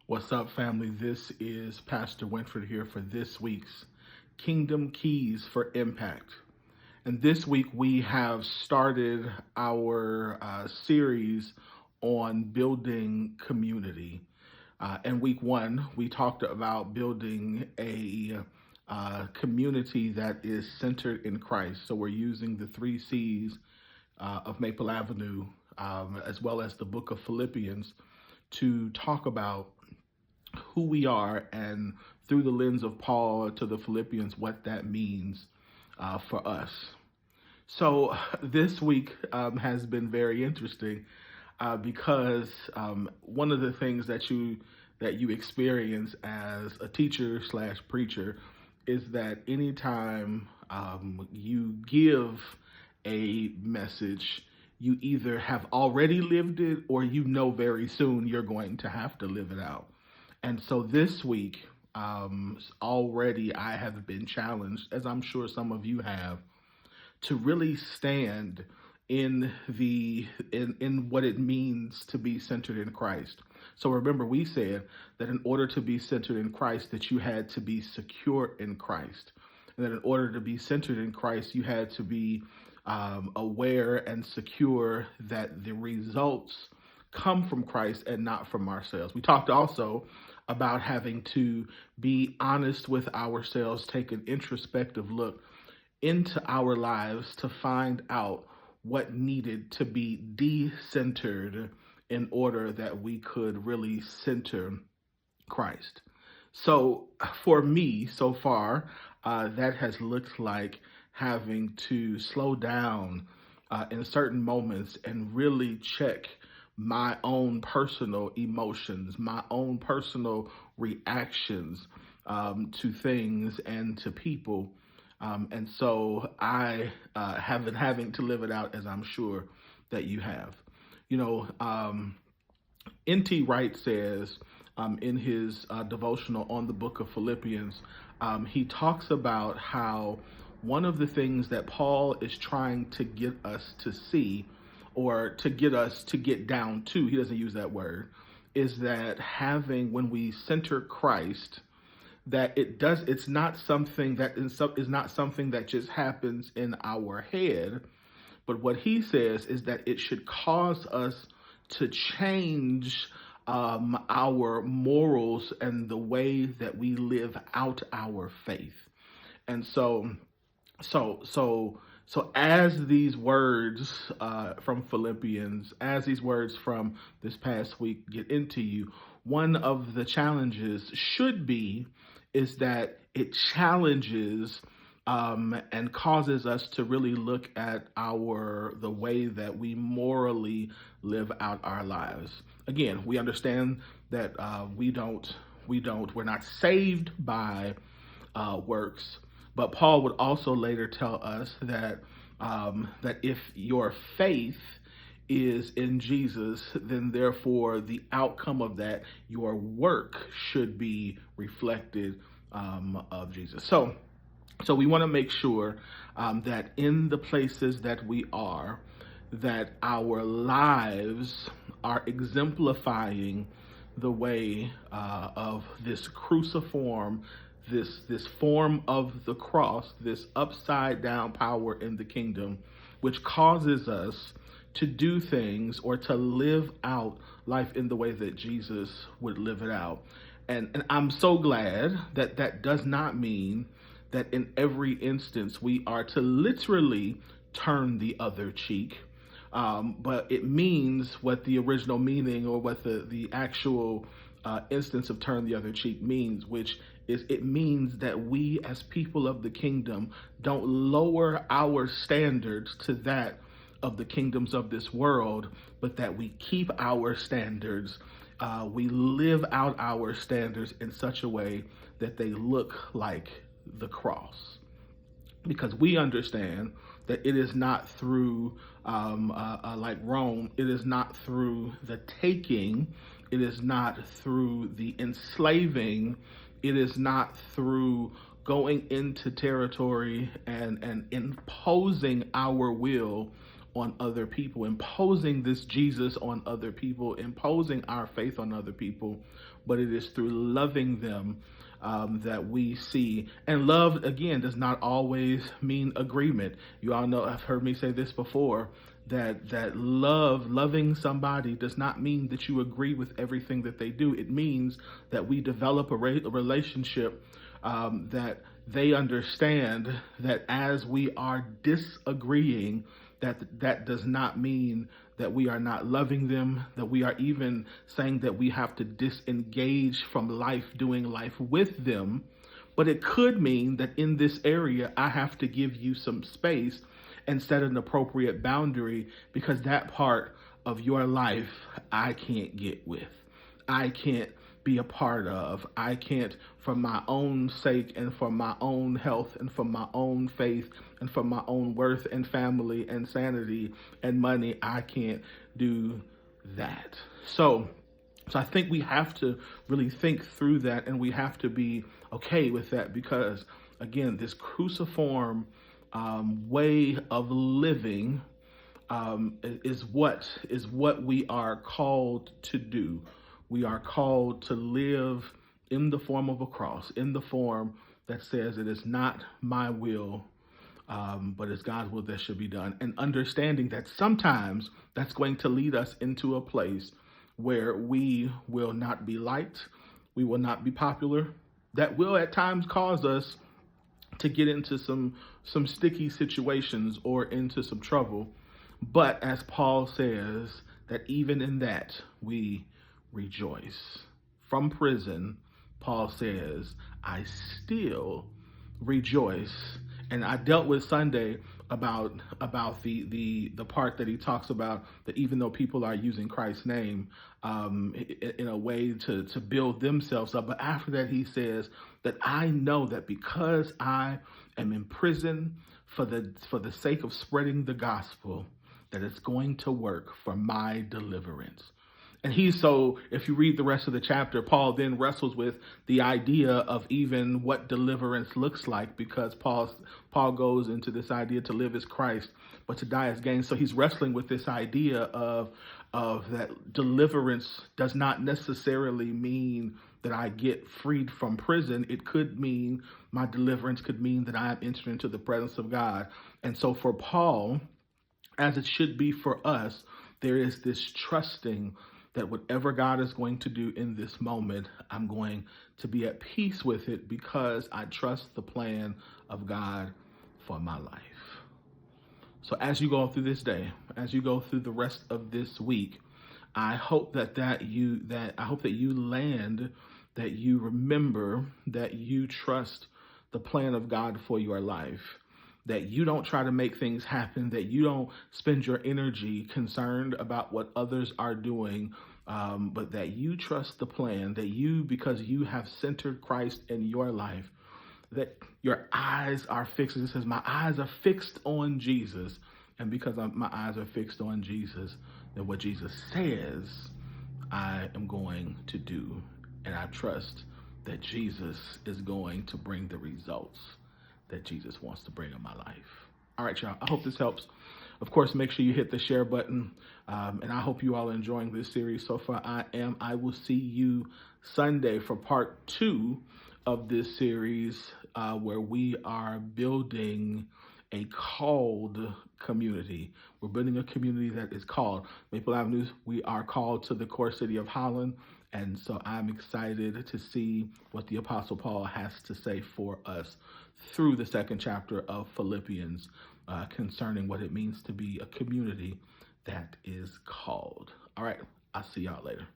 What's up, family? This is Pastor Winford here for this week's Kingdom Keys for Impact. And this week we have started our series on building community. In week one, we talked about building a community that is centered in Christ. So we're using the three C's of Maple Avenue, as well as the book of Philippians, to talk about who we are and through the lens of Paul to the Philippians, what that means for us. So this week has been very interesting because one of the things that you experience as a teacher slash preacher is that anytime you give a message, you either have already lived it or you know very soon you're going to have to live it out. And so this week, already I have been challenged, as I'm sure some of you have, to really stand in what it means to be centered in Christ. So remember, we said that in order to be centered in Christ, that you had to be secure in Christ, and that in order to be centered in Christ, you had to be aware and secure that the results come from Christ and not from ourselves. We talked also about having to be honest with ourselves, take an introspective look into our lives to find out what needed to be de-centered in order that we could really center Christ. So for me, so far, that has looked like having to slow down in certain moments and really check my own personal emotions, my own personal reactions to things and to people. And so I have been having to live it out, as I'm sure that you have. You know, N.T. Wright says in his devotional on the book of Philippians, he talks about how one of the things that Paul is trying to get us to see, or to get us to get down to, he doesn't use that word, is that when we center Christ, that it's not something that is not something that just happens in our head, but what he says is that it should cause us to change our morals and the way that we live out our faith. And so as these words from Philippians, as these words from this past week get into you, one of the challenges is that it challenges and causes us to really look at the way that we morally live out our lives. Again, we understand that we're not saved by works. But Paul would also later tell us that if your faith is in Jesus, then therefore the outcome of that, your work should be reflected of Jesus. So we want to make sure that in the places that we are, that our lives are exemplifying the way of this cruciform, this form of the cross, this upside down power in the kingdom, which causes us to do things or to live out life in the way that Jesus would live it out. And I'm so glad that that does not mean that in every instance we are to literally turn the other cheek. But it means what the original meaning, or what the actual instance of turn the other cheek means, which is it means that we as people of the kingdom don't lower our standards to that of the kingdoms of this world, but that we keep our standards. We live out our standards in such a way that they look like the cross. Because we understand that it is not through, like Rome, it is not through the taking, it is not through the enslaving, it is not through going into territory and imposing our will on other people, imposing this Jesus on other people, imposing our faith on other people, but it is through loving them that we see. And love, again, does not always mean agreement. You all know, I've heard me say this before, that loving somebody does not mean that you agree with everything that they do. It means that we develop a relationship that they understand that as we are disagreeing, that does not mean that we are not loving them, that we are even saying that we have to disengage from life, doing life with them. But it could mean that in this area, I have to give you some space and set an appropriate boundary, because that part of your life I can't get with. I can't be a part of. I can't, for my own sake and for my own health and for my own faith and for my own worth and family and sanity and money, I can't do that. So I think we have to really think through that, and we have to be okay with that, because again, this cruciform way of living is what we are called to do. We are called to live in the form of a cross, in the form that says it is not my will, but it's God's will that should be done. And understanding that sometimes that's going to lead us into a place where we will not be liked, we will not be popular. That will at times cause us to get into some sticky situations or into some trouble. But as Paul says, that even in that we rejoice. From prison, Paul says, I still rejoice. And I dealt with Sunday about the part that he talks about, that even though people are using Christ's name in a way to build themselves up, but after that he says that I know that because I am in prison for the sake of spreading the gospel, that it's going to work for my deliverance. And if you read the rest of the chapter, Paul then wrestles with the idea of even what deliverance looks like, because Paul goes into this idea to live as Christ, but to die as gain. So he's wrestling with this idea of that deliverance does not necessarily mean that I get freed from prison. It could mean, my deliverance could mean that I am entering into the presence of God. And so for Paul, as it should be for us, there is this trusting that whatever God is going to do in this moment, I'm going to be at peace with it, because I trust the plan of God for my life. So as you go through this day, as you go through the rest of this week, I hope that you land, that you remember that you trust the plan of God for your life, that you don't try to make things happen, that you don't spend your energy concerned about what others are doing, but that you trust the plan, that you, because you have centered Christ in your life, that your eyes are fixed. It says, my eyes are fixed on Jesus. And because my eyes are fixed on Jesus, then what Jesus says, I am going to do. And I trust that Jesus is going to bring the results that Jesus wants to bring in my life. All right, y'all. I hope this helps. Of course, make sure you hit the share button. And I hope you all are enjoying this series so far. I will see you Sunday for part 2 of this series, where we are building a called community. We're building a community that is called Maple Avenue. We are called to the core city of Holland. And so I'm excited to see what the Apostle Paul has to say for us through the 2nd chapter of Philippians, concerning what it means to be a community that is called. All right, I'll see y'all later.